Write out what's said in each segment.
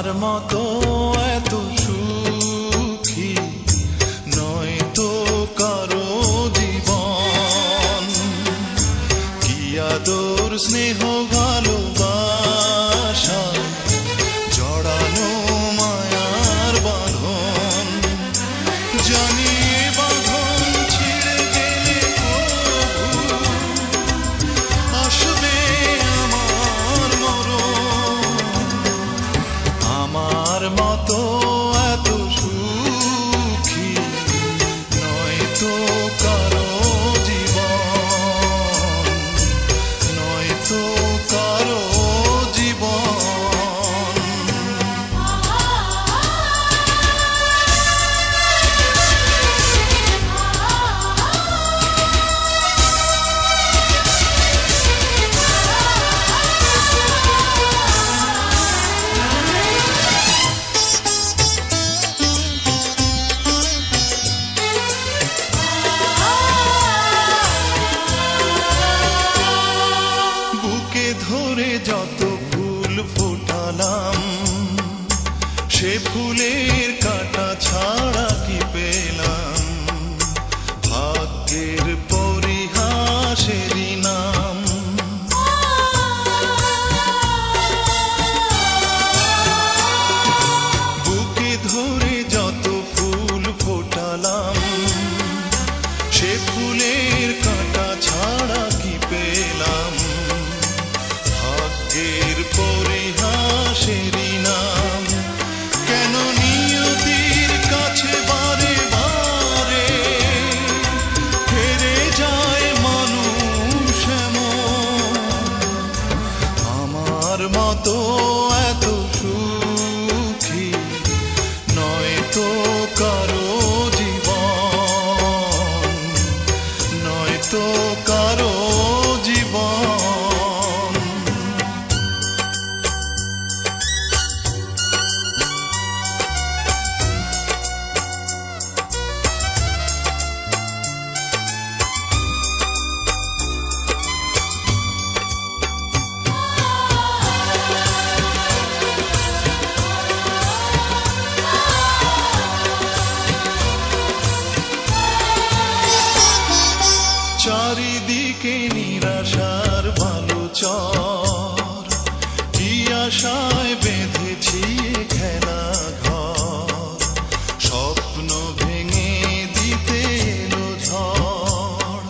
আমার মতো এত সুখী নয় তো কারো জীবন। কি আদর স্নেহ ভালোবাসা জড়ানো মায়ার বাঁধন। জানি বাঁধন ছিঁড়ে গেলে প্রভু আসবে আমার মরণ। আমার মতো এত সুখী নয় তো কারো জীবন, নয় তো কারো জীবন। ধরে যত ফুল ফোটালাম সে ফুলের কাঁটা ছাড়া কি পেলাম? ভাগ্যের পরিহাসেরই নাম। বুকে ধরে যত ফুল ফোটালাম সে ফুলের কাঁটা ছাড়া কি পেলাম? ভাগ্যের পরিহাসেরই নাম। কেন নিয়তির কাছে বারে বারে হেরে যায় মানুষ এমন? আমার মতো এত সুখী নয় তো কারো জীবন, নয় তো কারো জীবন। চারিদিকে নিরাশার বালুচর, কি আশায় বেঁধেছি খেলা ঘর। স্বপ্ন ভেঙে দিতে এলো ঝড়।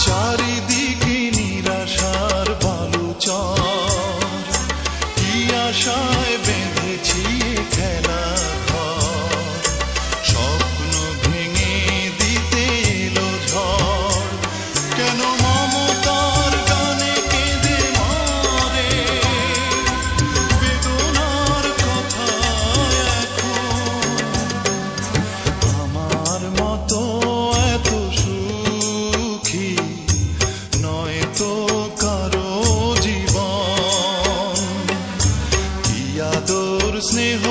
চারিদিকে নিরাশার বালুচর, কি আশায় বেঁধেছি খেলা ঘর। স্বপ্ন ভেঙে দিতে এলো ঝড়। কেন মমতার গানে কেঁদে মরে বেদনার কথা এখন? আমার মতো এত সুখী নয় তো কারো জীবন। কি আদর স্নেহ